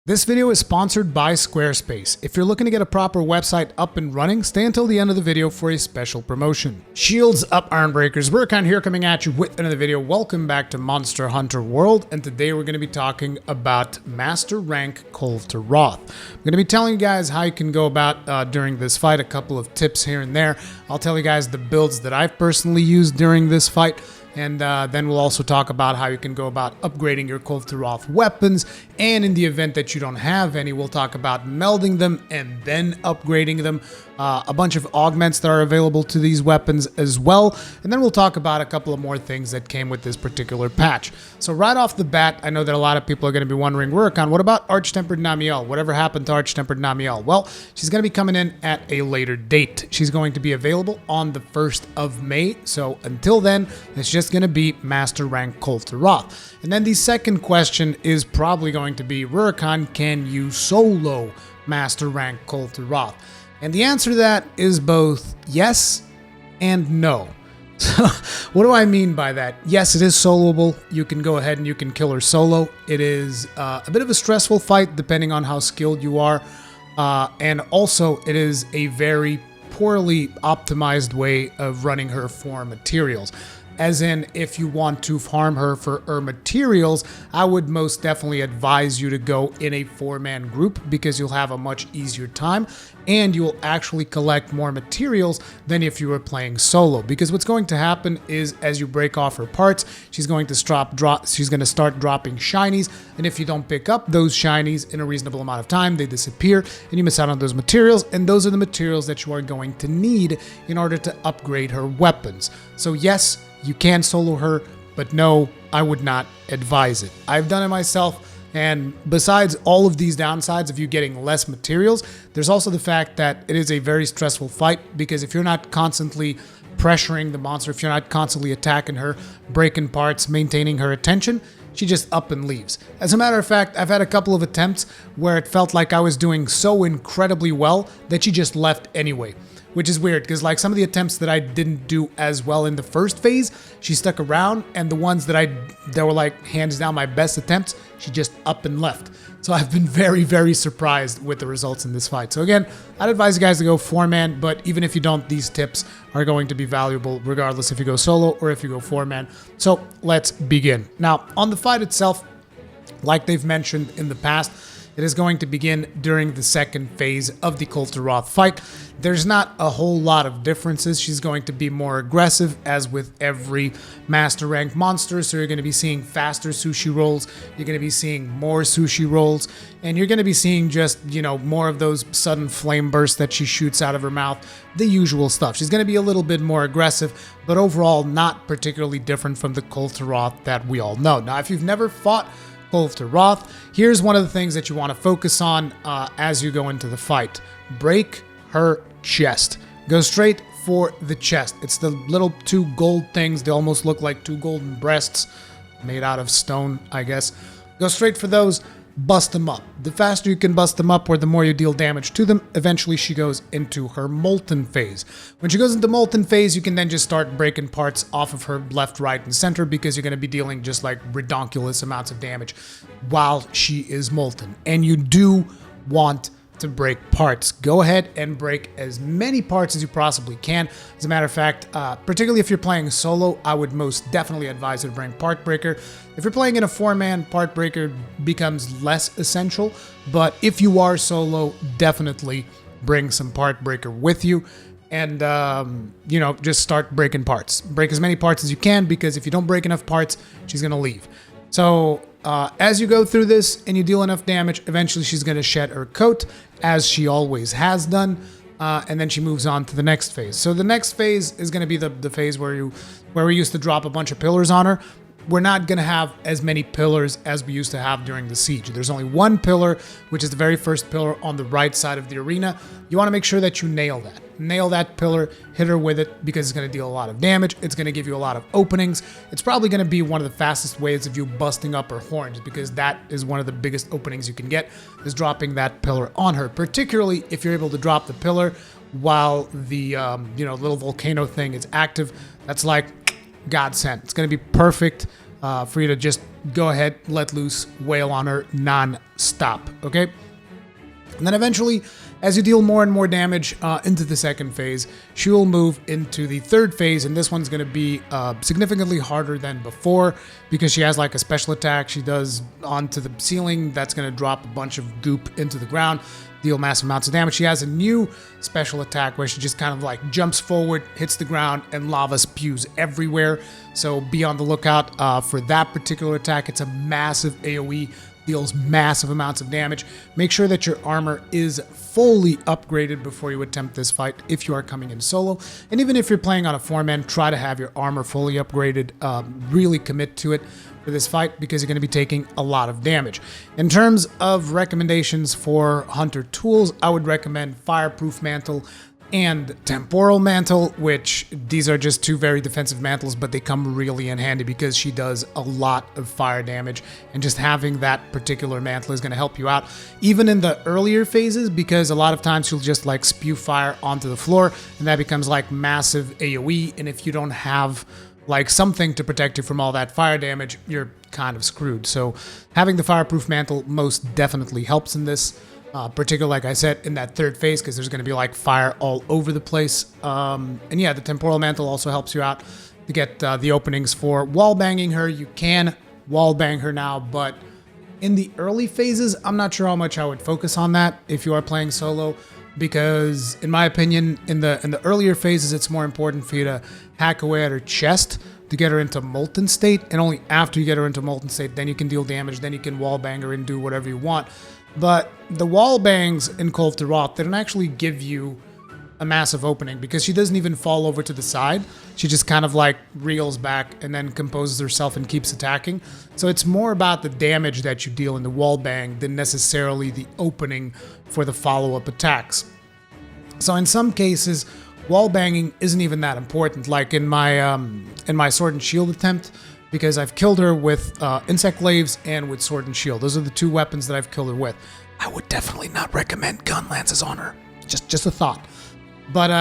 This video is sponsored by Squarespace. If you're looking to get a proper website up and running, stay until the end of the video for a special promotion. Shields up, Ironbreakers. Burkan here coming at you with another video. Welcome back to Monster Hunter World, and today we're going to be talking about Master Rank Kulve Taroth. I'm going to be telling you guys how you can go about during this fight, a couple of tips here and there. I'll tell you guys the builds that I've personally used during this fight. And then we'll also talk about how you can go about upgrading your Kulve Taroth weapons. And in the event that you don't have any, we'll talk about melding them and then upgrading them. A bunch of augments that are available to these weapons as well. And then we'll talk about a couple of more things that came with this particular patch. So right off the bat, I know that a lot of people are going to be wondering, Rurikhan, what about Arch-Tempered Namielle? Whatever happened to Arch-Tempered Namielle? Well, she's going to be coming in at a later date. She's going to be available on the 1st of May. So until then, it's just going to be Master Rank Kulve Taroth. And then the second question is probably going to be, Rurikhan, can you solo Master Rank Kulve Taroth? And the answer to that is both yes and no. So what do I mean by that? Yes, it is soloable. You can go ahead and you can kill her solo. It is a bit of a stressful fight depending on how skilled you are. And also it is a very poorly optimized way of running her for materials. As in, if you want to farm her for her materials, I would most definitely advise you to go in a 4-man group because you'll have a much easier time and you'll actually collect more materials than if you were playing solo. Because what's going to happen is as you break off her parts, she's going to start dropping shinies, and if you don't pick up those shinies in a reasonable amount of time, they disappear and you miss out on those materials, and those are the materials that you are going to need in order to upgrade her weapons. So yes, you can solo her, but no, I would not advise it. I've done it myself, and besides all of these downsides of you getting less materials, there's also the fact that it is a very stressful fight, because if you're not constantly pressuring the monster, if you're not constantly attacking her, breaking parts, maintaining her attention, she just up and leaves. As a matter of fact, I've had a couple of attempts where it felt like I was doing so incredibly well that she just left anyway. Which is weird, because like some of the attempts that I didn't do as well in the first phase, she stuck around, and the ones that were like hands down my best attempts, she just up and left. So I've been very, very surprised with the results in this fight. So again, I'd advise you guys to go 4-man, but even if you don't, these tips are going to be valuable regardless if you go solo or if you go 4-man. So let's begin. Now, on the fight itself, like they've mentioned in the past, it is going to begin during the second phase of the Kulve Taroth fight. There's not a whole lot of differences. She's going to be more aggressive, as with every Master Rank monster. So you're going to be seeing faster sushi rolls. You're going to be seeing more sushi rolls. And you're going to be seeing just, you know, more of those sudden flame bursts that she shoots out of her mouth. The usual stuff. She's going to be a little bit more aggressive, but overall not particularly different from the Kulve Taroth that we all know. Now, if you've never fought Kulve Taroth, here's one of the things that you want to focus on as you go into the fight. Break her chest. Go straight for the chest. It's the little 2 gold things. They almost look like 2 golden breasts made out of stone, I guess. Go straight for those. Bust them up. The faster you can bust them up, or the more you deal damage to them, eventually she goes into her molten phase. When she goes into molten phase, you can then just start breaking parts off of her left, right, and center, because you're going to be dealing just like redonkulous amounts of damage while she is molten. And you do want to break parts. Go ahead and break as many parts as you possibly can. As a matter of fact, particularly if you're playing solo, I would most definitely advise you to bring Part Breaker. If you're playing in a 4-man, Part Breaker becomes less essential, but if you are solo, definitely bring some Part Breaker with you. And, you know, just start breaking parts. Break as many parts as you can, because if you don't break enough parts, she's going to leave. So as you go through this and you deal enough damage, eventually she's going to shed her coat, as she always has done, and then she moves on to the next phase. So the next phase is going to be the phase where we used to drop a bunch of pillars on her. We're not going to have as many pillars as we used to have during the siege. There's only 1 pillar, which is the very first pillar on the right side of the arena. You want to make sure that you nail that. Nail that pillar, hit her with it, because it's going to deal a lot of damage. It's going to give you a lot of openings. It's probably going to be one of the fastest ways of you busting up her horns, because that is one of the biggest openings you can get, is dropping that pillar on her. Particularly if you're able to drop the pillar while the little volcano thing is active. That's like godsend. It's going to be perfect for you to just go ahead, let loose, wail on her non-stop, okay? And then eventually, as you deal more and more damage into the second phase, she will move into the third phase, and this one's going to be significantly harder than before because she has like a special attack she does onto the ceiling that's going to drop a bunch of goop into the ground, deal massive amounts of damage. She has a new special attack where she just kind of like jumps forward, hits the ground, and lava spews everywhere. So be on the lookout for that particular attack. It's a massive AoE. Deals massive amounts of damage. Make sure that your armor is fully upgraded before you attempt this fight if you are coming in solo. And even if you're playing on a 4-man, try to have your armor fully upgraded. Really commit to it for this fight because you're going to be taking a lot of damage. In terms of recommendations for Hunter tools, I would recommend Fireproof Mantle and Temporal Mantle, which these are just two very defensive mantles, but they come really in handy because she does a lot of fire damage, and just having that particular mantle is going to help you out even in the earlier phases, because a lot of times she'll just like spew fire onto the floor and that becomes like massive AoE, and if you don't have like something to protect you from all that fire damage, you're kind of screwed. So having the Fireproof Mantle most definitely helps in this. Particularly, like I said, in that third phase, because there's going to be like fire all over the place. And yeah, the Temporal Mantle also helps you out to get the openings for wall banging her. You can wall bang her now, but in the early phases, I'm not sure how much I would focus on that if you are playing solo, because in my opinion, in the earlier phases, it's more important for you to hack away at her chest to get her into molten state, and only after you get her into molten state, then you can deal damage, then you can wall bang her and do whatever you want. But the wall bangs in Kulve Taroth, they don't actually give you a massive opening because she doesn't even fall over to the side. She just kind of like reels back and then composes herself and keeps attacking. So it's more about the damage that you deal in the wall bang than necessarily the opening for the follow-up attacks. So in some cases, wall banging isn't even that important. Like in my sword and shield attempt, because I've killed her with insect glaives and with sword and shield. Those are the two weapons that I've killed her with. I would definitely not recommend gun lances on her. Just a thought. But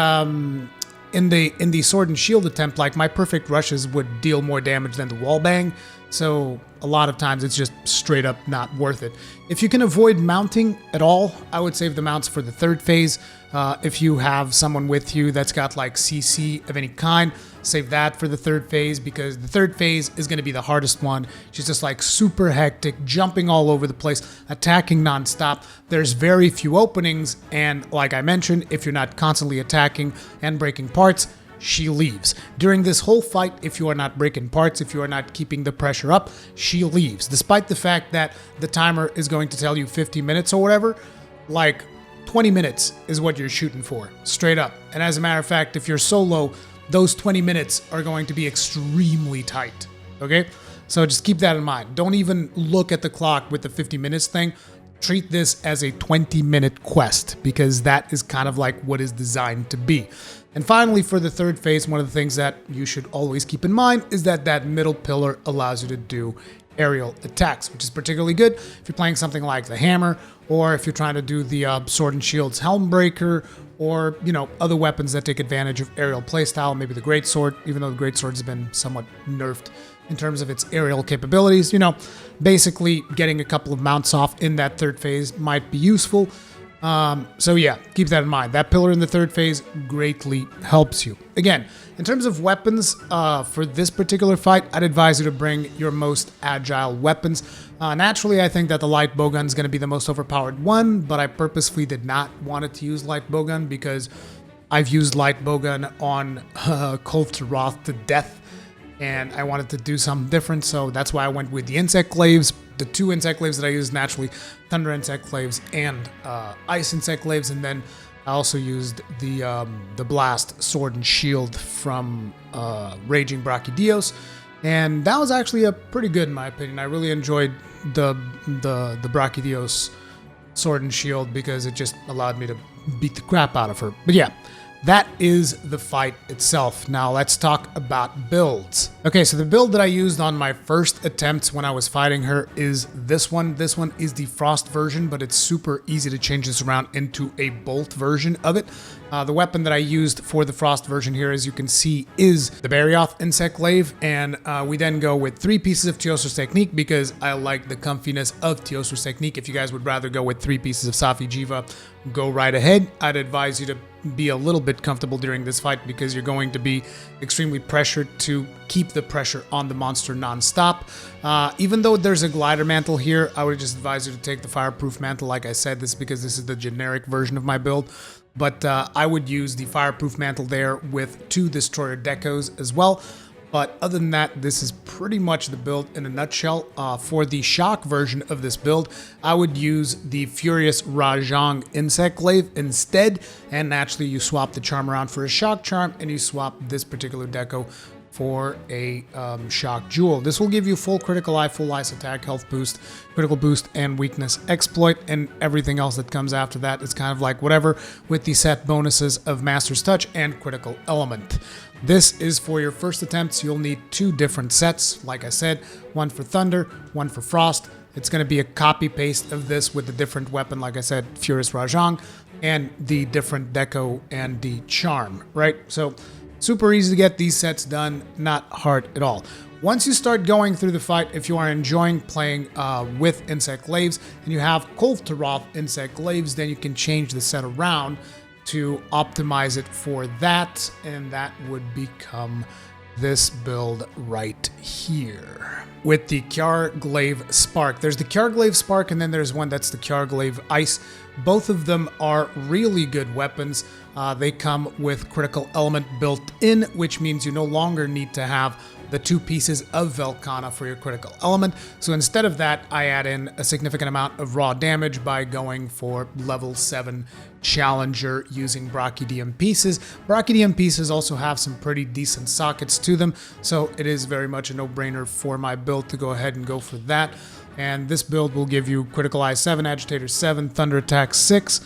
in the sword and shield attempt, like my perfect rushes would deal more damage than the wall bang. So a lot of times it's just straight up not worth it. If you can avoid mounting at all, I would save the mounts for the third phase. If you have someone with you that's got like CC of any kind, save that for the third phase, because the third phase is going to be the hardest one. She's just like super hectic, jumping all over the place, attacking nonstop. There's very few openings, and like I mentioned, if you're not constantly attacking and breaking parts, she leaves. During this whole fight, if you are not breaking parts, if you are not keeping the pressure up, she leaves. Despite the fact that the timer is going to tell you 50 minutes or whatever, like 20 minutes is what you're shooting for, straight up. And as a matter of fact, if you're solo, those 20 minutes are going to be extremely tight, okay? So just keep that in mind. Don't even look at the clock with the 50 minutes thing. Treat this as a 20-minute quest, because that is kind of like what is designed to be. And finally, for the third phase, one of the things that you should always keep in mind is that that middle pillar allows you to do aerial attacks, which is particularly good if you're playing something like the hammer, or if you're trying to do the sword and shield's helm breaker, or, you know, other weapons that take advantage of aerial playstyle, maybe the greatsword, even though the greatsword has been somewhat nerfed in terms of its aerial capabilities. You know, basically getting a couple of mounts off in that third phase might be useful. So yeah, keep that in mind. That pillar in the third phase greatly helps you. Again, in terms of weapons, for this particular fight, I'd advise you to bring your most agile weapons. Naturally, I think that the light bowgun is going to be the most overpowered one, but I purposefully did not want it to use light bowgun because I've used light bowgun on Kulve Taroth to death, and I wanted to do something different, so that's why I went with the insect glaives. The two insect glaives that I used naturally, thunder insect glaives and ice insect glaives, and then I also used the blast sword and shield from Raging Brachydios, and that was actually pretty good in my opinion. I really enjoyed the Brachydios sword and shield because it just allowed me to beat the crap out of her. But yeah, that is the fight itself. Now let's talk about builds. Okay, so the build that I used on my first attempts when I was fighting her is this one. This one is the Frost version, but it's super easy to change this around into a Bolt version of it. The weapon that I used for the Frost version here, as you can see, is the Kulturoth Insect Glaive, and we then go with 3 pieces of Teosor's Technique because I like the comfiness of Teosor's Technique. If you guys would rather go with 3 pieces of Safi Jiva, go right ahead. I'd advise you to be a little bit comfortable during this fight because you're going to be extremely pressured to keep the pressure on the monster non-stop. Even though there's a glider mantle here, I would just advise you to take the fireproof mantle. Like I said, this is because this is the generic version of my build. But I would use the fireproof mantle there with 2 destroyer decos as well. But other than that, this is pretty much the build in a nutshell. For the shock version of this build, I would use the Furious Rajang Insect Glaive instead. And naturally, you swap the charm around for a shock charm, and you swap this particular deco for a shock jewel. This will give you full critical eye, full ice attack, health boost, critical boost, and weakness exploit, and everything else that comes after that is kind of like whatever with the set bonuses of Master's Touch and critical element. This is for your first attempts. You'll need 2 different sets, like I said, one for Thunder, one for Frost. It's going to be a copy paste of this with the different weapon, like I said, Furious Rajang, and the different deco and the charm, right? So super easy to get these sets done, not hard at all. Once you start going through the fight, if you are enjoying playing with Insect Glaives and you have Kulturoth Insect Glaives, then you can change the set around to optimize it for that, and that would become this build right here with the Kjar Glaive Spark. There's the Kjar Glaive Spark, and then there's one that's the Kjar Glaive Ice. Both of them are really good weapons. They come with critical element built in, which means you no longer need to have the 2 pieces of Velkhana for your critical element. So instead of that, I add in a significant amount of raw damage by going for level 7 Challenger using Brachydium pieces. Brachydium pieces also have some pretty decent sockets to them, so it is very much a no-brainer for my build to go ahead and go for that. And this build will give you critical eye 7, agitator 7, thunder attack 6,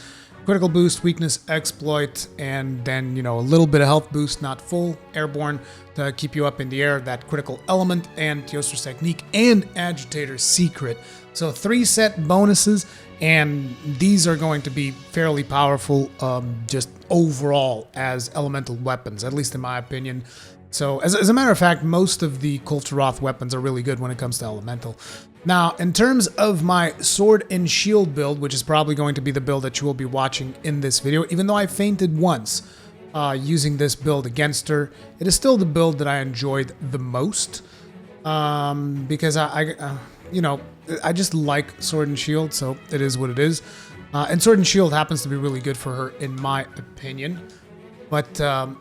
critical boost, weakness, exploit, and then, you know, a little bit of health boost, not full, airborne to keep you up in the air, that critical element, and Teosor's Technique, and agitator secret. So 3 set bonuses, and these are going to be fairly powerful just overall as elemental weapons, at least in my opinion. So as a matter of fact, most of the Kulturoth weapons are really good when it comes to elemental. Now, in terms of my sword and shield build, which is probably going to be the build that you will be watching in this video, even though I fainted once using this build against her, it is still the build that I enjoyed the most because you know, I just like sword and shield, so it is what it is. And sword and shield happens to be really good for her, in my opinion. But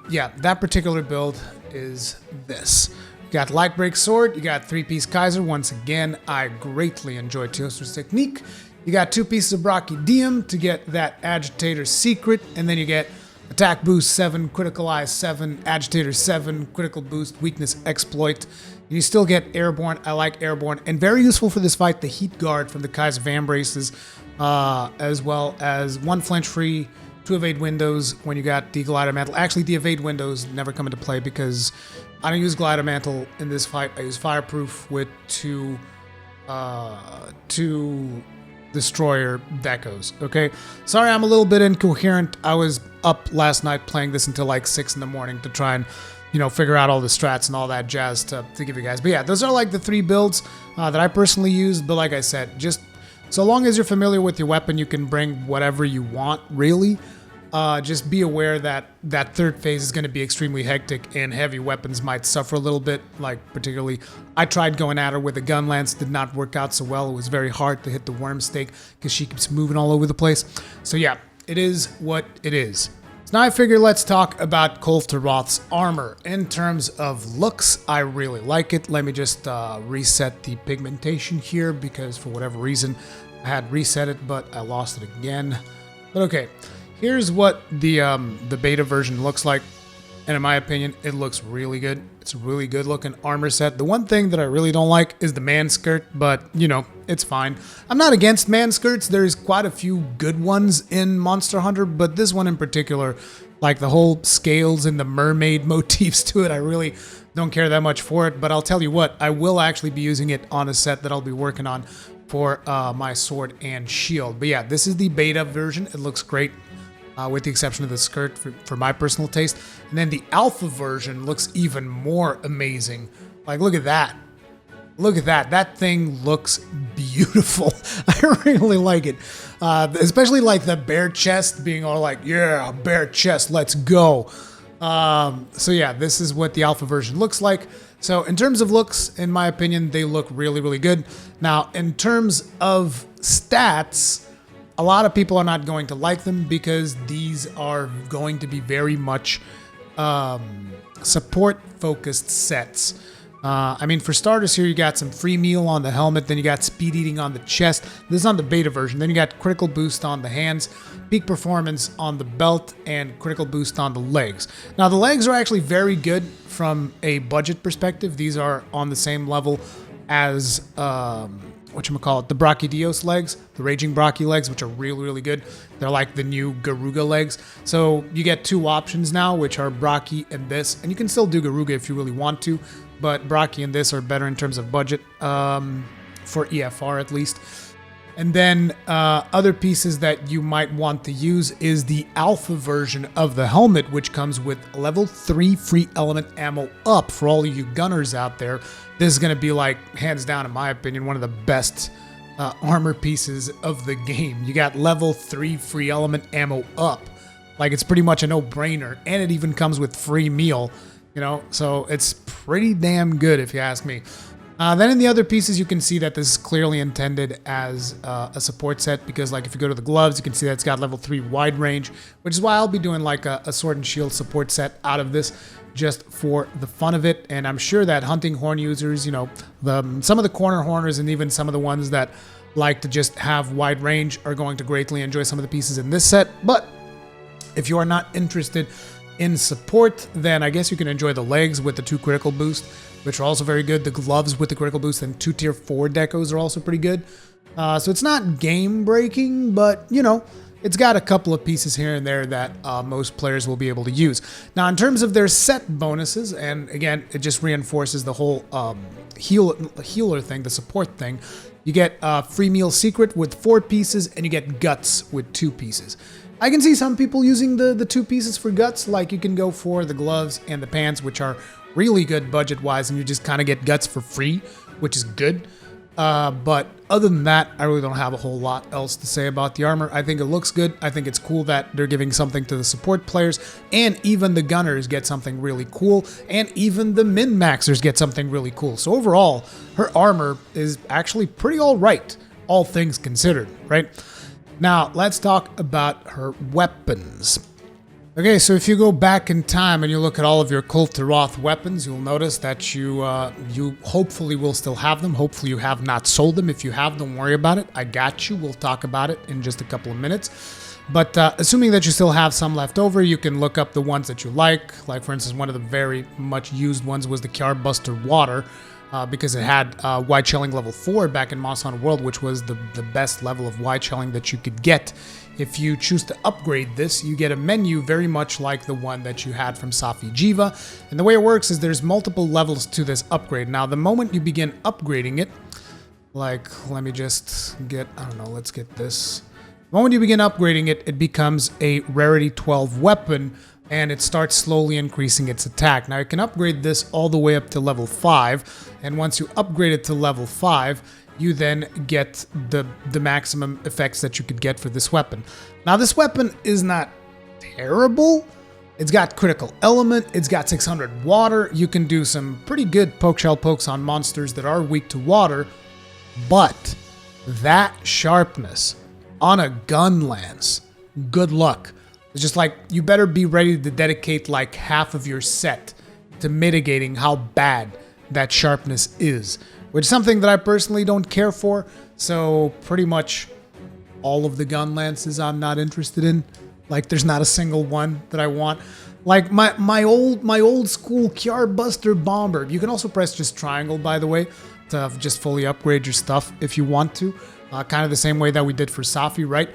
yeah, that particular build is this. You got Light Break Sword, you got 3-piece Kaiser. Once again, I greatly enjoy Teosor's Technique. You got 2 pieces of Brachydium to get that Agitator Secret, and then you get Attack Boost 7, Critical Eye 7, Agitator 7, Critical Boost, Weakness Exploit. You still get Airborne. I like Airborne. And very useful for this fight, the Heat Guard from the Kaiser Van Braces, as well as 1 flinch free, 2 evade windows when you got the Glider Mantle. Actually, the evade windows never come into play because I don't use Glider Mantle in this fight. I use Fireproof with 2 destroyer decos, okay? Sorry, I'm a little bit incoherent. I was up last night playing this until like 6 in the morning to try and, you know, figure out all the strats and all that jazz to give you guys. But yeah, those are like the 3 builds that I personally used. But like I said, just so long as you're familiar with your weapon, you can bring whatever you want, really. Just be aware that that third phase is going to be extremely hectic and heavy weapons might suffer a little bit. Like particularly, I tried going at her with a gun lance, did not work out so well. It was very hard to hit the worm stake because she keeps moving all over the place. So yeah, it is what it is. So now I figure let's talk about Kulturoth's armor. In terms of looks, I really like it. Let me just reset the pigmentation here because for whatever reason I had reset it, but I lost it again. But okay. Here's what the beta version looks like. and in my opinion, it looks really good. It's a really good looking armor set. The one thing that I really don't like is the man skirt, but you know, it's fine. I'm not against man skirts. There's quite a few good ones in Monster Hunter, but this one in particular, like the whole scales and the mermaid motifs to it, I really don't care that much for it. But I'll tell you what, I will actually be using it on a set that I'll be working on for my sword and shield. But yeah, this is the beta version. It looks great. With the exception of the skirt for my personal taste. And then the alpha version looks even more amazing. Like, look at that. Look at that. That thing looks beautiful. I really like it. Especially like the bare chest being all like, yeah, bare chest, let's go. So yeah, this is what the alpha version looks like. So in terms of looks, in my opinion, they look really, really good. Now, in terms of stats, a lot of people are not going to like them because these are going to be very much support-focused sets. I mean, for starters here, you got some free meal on the helmet, then you got speed eating on the chest. This is on the beta version. Then you got critical boost on the hands, peak performance on the belt, and critical boost on the legs. Now, the legs are actually very good from a budget perspective. These are on the same level as whatchamacallit, the Brachydios legs, the Raging Brachy legs, which are really, really good. They're like the new Garuga legs. So you get two options now, which are Brachy and this. And you can still do Garuga if you really want to, but Brachy and this are better in terms of budget, for EFR at least. And then other pieces that you might want to use is the alpha version of the helmet, which comes with level 3 free element ammo up for all of you gunners out there. This is going to be like, hands down, in my opinion, one of the best armor pieces of the game. You got level 3 free element ammo up. Like, it's pretty much a no-brainer. And it even comes with free meal, you know? So it's pretty damn good if you ask me. Then in the other pieces, you can see that this is clearly intended as a support set because, like, if you go to the gloves, you can see that it's got level 3 wide range, which is why I'll be doing like a sword and shield support set out of this just for the fun of it. And I'm sure that hunting horn users, you know, some of the corner horners and even some of the ones that like to just have wide range are going to greatly enjoy some of the pieces in this set. But if you are not interested in support, then I guess you can enjoy the legs with the 2 critical boost, which are also very good. The gloves with the critical boost and 2 tier 4 decos are also pretty good. So it's not game breaking, but you know, it's got a couple of pieces here and there that most players will be able to use. Now, in terms of their set bonuses, and again, it just reinforces the whole healer thing, the support thing. You get free meal secret with 4 pieces, and you get guts with 2 pieces. I can see some people using the 2 pieces for guts, like you can go for the gloves and the pants, which are really good budget-wise, and you just kind of get guts for free, which is good. But other than that, I really don't have a whole lot else to say about the armor. I think it looks good. I think it's cool that they're giving something to the support players, and even the gunners get something really cool, and even the min-maxers get something really cool. So overall, her armor is actually pretty all right, all things considered, right? Now, let's talk about her weapons. Okay, so if you go back in time and you look at all of your Kulturoth weapons, you'll notice that you hopefully will still have them. Hopefully you have not sold them. If you have, don't worry about it. I got you. We'll talk about it in just a couple of minutes. But assuming that you still have some left over, you can look up the ones that you like. Like, for instance, one of the very much used ones was the Buster Water, because it had wide shelling level 4 back in Monster Hunter World, which was the best level of wide shelling that you could get. If you choose to upgrade this, you get a menu very much like the one that you had from Safi Jiva. And the way it works is there's multiple levels to this upgrade. Now, the moment you begin upgrading it, like, let me just get, I don't know, let's get this. The moment you begin upgrading it, it becomes a rarity 12 weapon, and it starts slowly increasing its attack. Now, you can upgrade this all the way up to level 5, and once you upgrade it to level 5, you then get the maximum effects that you could get for this weapon. Now, this weapon is not terrible. It's got critical element. It's got 600 water. You can do some pretty good poke shell pokes on monsters that are weak to water, but that sharpness on a gun lance, good luck. It's just like, you better be ready to dedicate like half of your set to mitigating how bad that sharpness is, which is something that I personally don't care for. So pretty much all of the gun lances I'm not interested in. Like there's not a single one that I want. Like my old school Kiar Buster Bomber. You can also press just triangle, by the way, to just fully upgrade your stuff if you want to. Kind of the same way that we did for Safi, right?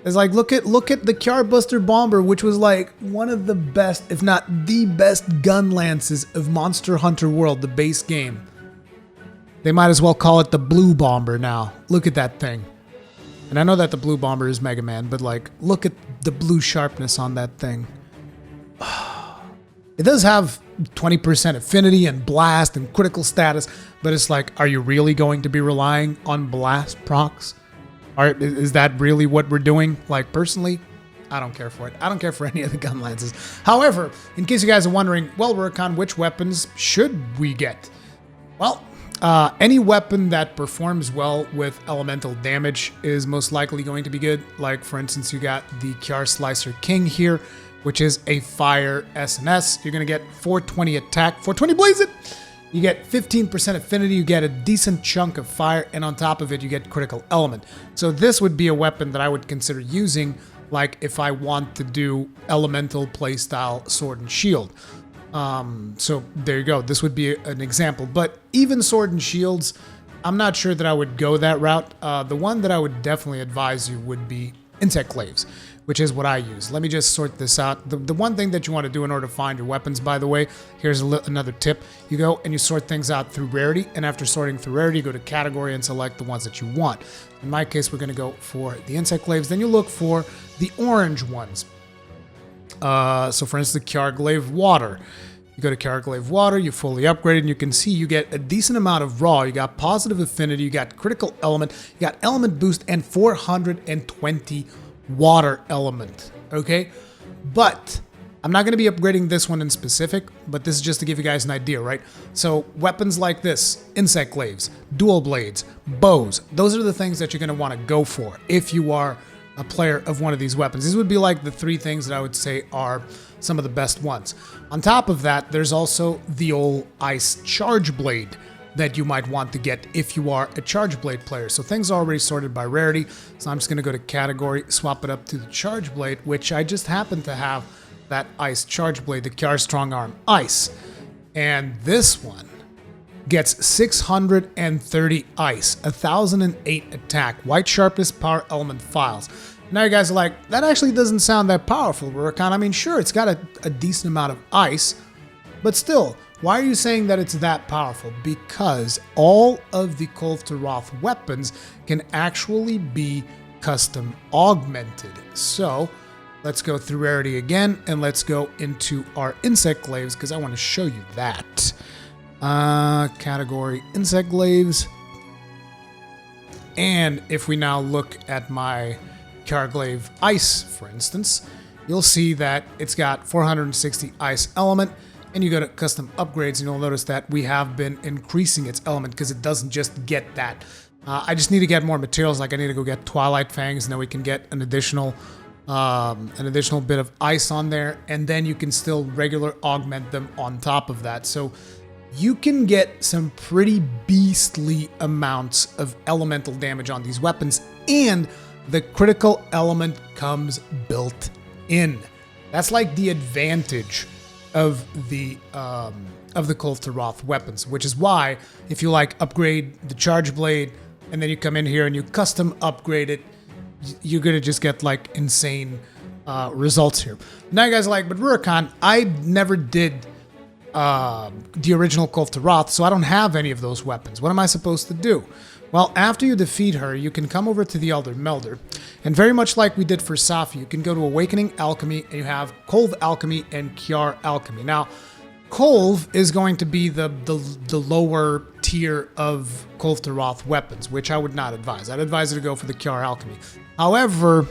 It's like look at the Kiar Buster Bomber, which was like one of the best, if not the best, gun lances of Monster Hunter World, the base game. They might as well call it the Blue Bomber now. Look at that thing. And I know that the Blue Bomber is Mega Man, but like, look at the blue sharpness on that thing. It does have 20% affinity and blast and critical status, but it's like, are you really going to be relying on blast procs? Is that really what we're doing? Like, personally, I don't care for it. I don't care for any of the gun lances. However, in case you guys are wondering, well, Rurikhan, which weapons should we get? Well, any weapon that performs well with elemental damage is most likely going to be good. Like, for instance, you got the Kiar Slicer King here, which is a fire SNS. You're going to get 420 attack, 420 blaze it. You get 15% affinity, you get a decent chunk of fire, and on top of it, you get critical element. So this would be a weapon that I would consider using, like if I want to do elemental playstyle sword and shield. So there you go. This would be an example. But even sword and shields, I'm not sure that I would go that route. The one that I would definitely advise you would be insect claves, which is what I use. Let me just sort this out. The one thing that you want to do in order to find your weapons, by the way, here's another tip. You go and you sort things out through rarity, and after sorting through rarity, you go to category and select the ones that you want. In my case, we're going to go for the insect claves. Then you look for the orange ones. So for instance, the Kiar Glaive Water. You go to Kiar Glaive Water, you fully upgrade it, and you can see you get a decent amount of raw. You got positive affinity, you got critical element, you got element boost, and 420 water element, okay? But I'm not going to be upgrading this one in specific, but this is just to give you guys an idea, right? So weapons like this, insect glaives, dual blades, bows, those are the things that you're going to want to go for if you are a player of one of these weapons. These would be like the three things that I would say are some of the best ones. On top of that, there's also the old ice charge blade that you might want to get if you are a charge blade player. So things are already sorted by rarity. So I'm just going to go to category, swap it up to the charge blade, which I just happen to have that ice charge blade, the Kiar Strong Arm Ice. And this one gets 630 ice, 1008 attack, white sharpness, power element files. Now you guys are like, that actually doesn't sound that powerful, Rurikhan. I mean, sure, it's got a decent amount of ice, but still, why are you saying that it's that powerful? Because all of the Kulve Taroth weapons can actually be custom augmented. So let's go through rarity again, and let's go into our insect glaives, because I want to show you that. Category insect glaives. And if we now look at my Kiar Glaive Ice, for instance, you'll see that it's got 460 ice element, and you go to custom upgrades, and you'll notice that we have been increasing its element because it doesn't just get that. I just need to get more materials, like I need to go get Twilight Fangs, and then we can get an additional bit of ice on there, and then you can still regular augment them on top of that. So you can get some pretty beastly amounts of elemental damage on these weapons, and the critical element comes built in. That's like the advantage of the Kulve Taroth weapons, which is why if you like upgrade the charge blade and then you come in here and you custom upgrade it, you're gonna just get like insane results here. Now you guys are like, but Rurikhan, I never did the original Kulve Taroth, so I don't have any of those weapons. What am I supposed to do? Well, after you defeat her, you can come over to the Elder Melder, and very much like we did for Safi, you can go to Awakening Alchemy, and you have Kulve Alchemy and Kiar Alchemy. Now, Kulve is going to be the lower tier of Kulve Taroth weapons, which I would not advise. I'd advise you to go for the Kiar Alchemy. However,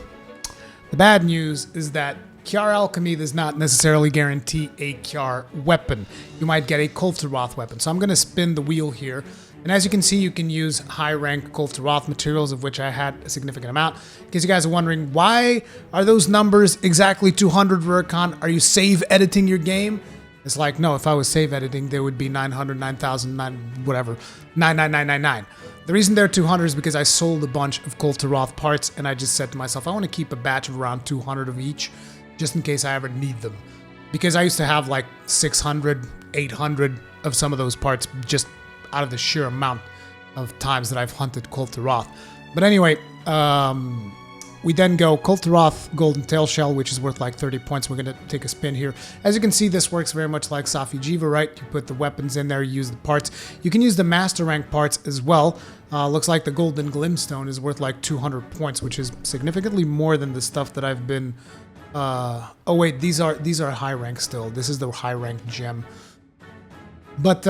the bad news is that Kiar Alchemy does not necessarily guarantee a Kiar weapon. You might get a Kulve Taroth weapon. So I'm going to spin the wheel here. And as you can see, you can use high-rank Kulve Taroth materials, of which I had a significant amount. In case you guys are wondering, why are those numbers exactly 200, Rurikhan? Are you save editing your game? It's like, no, if I was save editing, there would be 900, 9,000, whatever, 99999. The reason they're 200 is because I sold a bunch of Kulturoth parts, and I just said to myself, I want to keep a batch of around 200 of each, just in case I ever need them. Because I used to have like 600, 800 of some of those parts just out of the sheer amount of times that I've hunted Kulturoth. But anyway, we then go Kulturoth Golden Tail Shell, which is worth like 30 points. We're going to take a spin here. As you can see, this works very much like Safi Jiva, right? You put the weapons in there, you use the parts. You can use the Master Rank parts as well. Looks like the Golden Glimstone is worth like 200 points, which is significantly more than the stuff that I've been... oh wait, these are high rank still. This is the high rank gem. But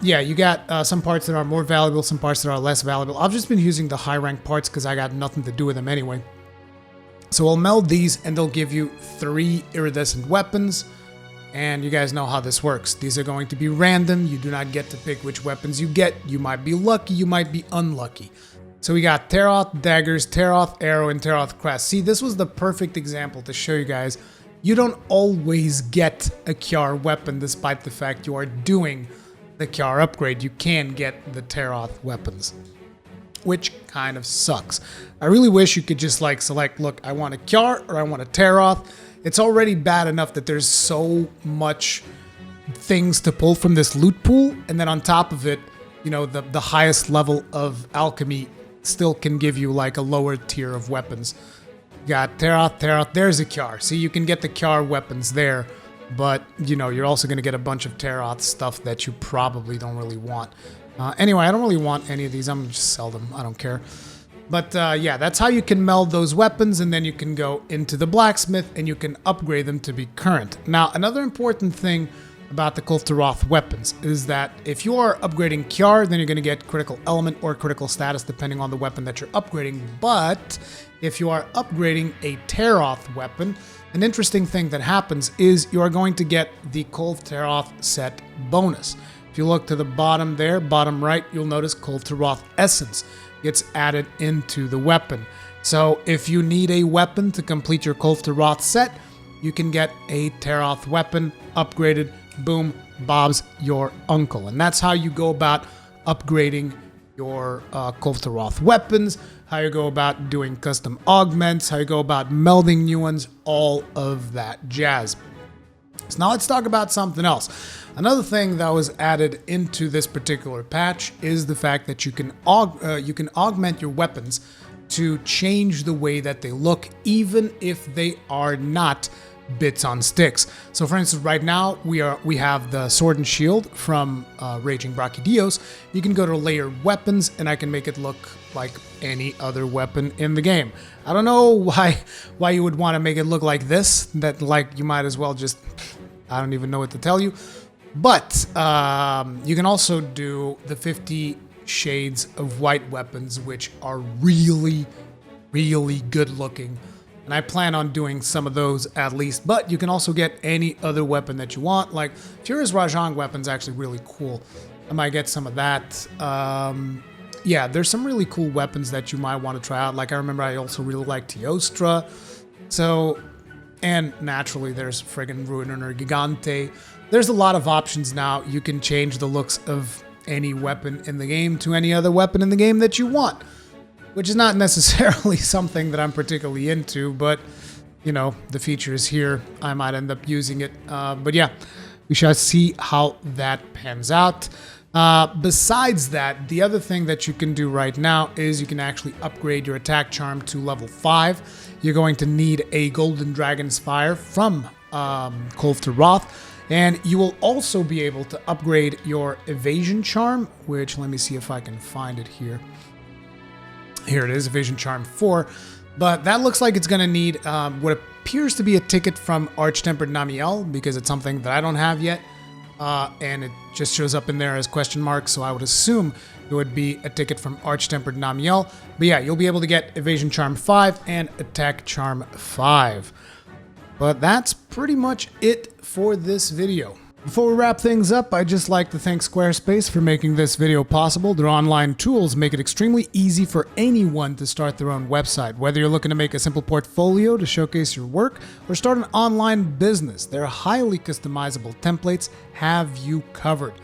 yeah, you got some parts that are more valuable, some parts that are less valuable. I've just been using the high rank parts because I got nothing to do with them anyway. So I'll meld these and they'll give you 3 iridescent weapons. And you guys know how this works. These are going to be random. You do not get to pick which weapons you get. You might be lucky, you might be unlucky. So we got Taroth Daggers, Taroth Arrow, and Taroth Crest. See, this was the perfect example to show you guys. You don't always get a Kjar weapon despite the fact you are doing the Kjar upgrade. You can get the Taroth weapons, which kind of sucks. I really wish you could just like select, look, I want a Kjar or I want a Taroth. It's already bad enough that there's so much things to pull from this loot pool, and then on top of it, you know, the highest level of alchemy still can give you like a lower tier of weapons. You got Taroth, there's a Kjar. See, you can get the Kjar weapons there, but you know, you're also going to get a bunch of Taroth stuff that you probably don't really want. Anyway, I don't really want any of these. I'm going to just sell them. I don't care. But yeah, that's how you can meld those weapons, and then you can go into the blacksmith and you can upgrade them to be current. Now, another important thing about the Kulturoth weapons is that if you are upgrading Kjar, then you're going to get critical element or critical status depending on the weapon that you're upgrading. But if you are upgrading a Taroth weapon, an interesting thing that happens is you are going to get the Kulve Taroth set bonus. If you look to the bottom there, bottom right, you'll notice Kulturoth Essence gets added into the weapon. So if you need a weapon to complete your Kulturoth set, you can get a Taroth weapon upgraded. Boom, Bob's your uncle. And that's how you go about upgrading your Kulturoth weapons, how you go about doing custom augments, how you go about melding new ones, all of that jazz. So now let's talk about something else. Another thing that was added into this particular patch is the fact that you can augment your weapons to change the way that they look, even if they are not bits on sticks. So for instance, right now we have the sword and shield from Raging Brachydios. You can go to layered weapons and I can make it look like any other weapon in the game. I don't know why you would want to make it look like this, that like you might as well just, I don't even know what to tell you. But you can also do the 50 shades of white weapons, which are really, really good looking. And I plan on doing some of those at least, but you can also get any other weapon that you want. Like Furious Rajang weapon's actually really cool. I might get some of that. Yeah, there's some really cool weapons that you might want to try out. Like I remember I also really like Teostra. So, and naturally there's friggin' Ruiner Gigante. There's a lot of options now. You can change the looks of any weapon in the game to any other weapon in the game that you want, which is not necessarily something that I'm particularly into, but, you know, the feature is here. I might end up using it. But yeah, we shall see how that pans out. Besides that, the other thing that you can do right now is you can actually upgrade your attack charm to level 5. You're going to need a Golden Dragon's Fire from Kulve Taroth. And you will also be able to upgrade your evasion charm, which let me see if I can find it here. Here it is, Evasion Charm 4. But that looks like it's going to need what appears to be a ticket from Arch-Tempered Namiel, because it's something that I don't have yet. And it just shows up in there as question mark, so I would assume it would be a ticket from Arch-Tempered Namiel. But yeah, you'll be able to get Evasion Charm 5 and Attack Charm 5. But that's pretty much it for this video. Before we wrap things up, I'd just like to thank Squarespace for making this video possible. Their online tools make it extremely easy for anyone to start their own website. Whether you're looking to make a simple portfolio to showcase your work or start an online business, their highly customizable templates have you covered.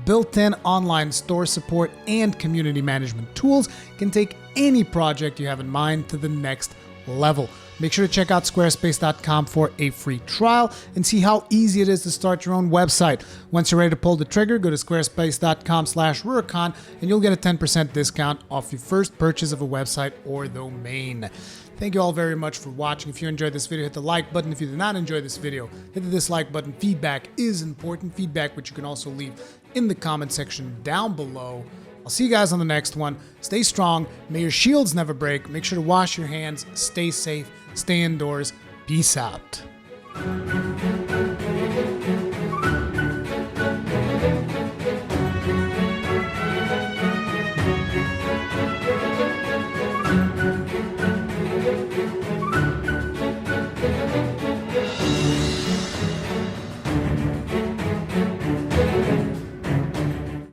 built-in online store support and community management tools can take any project you have in mind to the next level. Make sure to check out squarespace.com for a free trial and see how easy it is to start your own website. Once you're ready to pull the trigger, go to squarespace.com/Rurikon and you'll get a 10% discount off your first purchase of a website or domain. Thank you all very much for watching. If you enjoyed this video, hit the like button. If you did not enjoy this video, hit the dislike button. Feedback is important. Feedback which you can also leave in the comment section down below. I'll see you guys on the next one. Stay strong. May your shields never break. Make sure to wash your hands. Stay safe. Stay indoors. Peace out.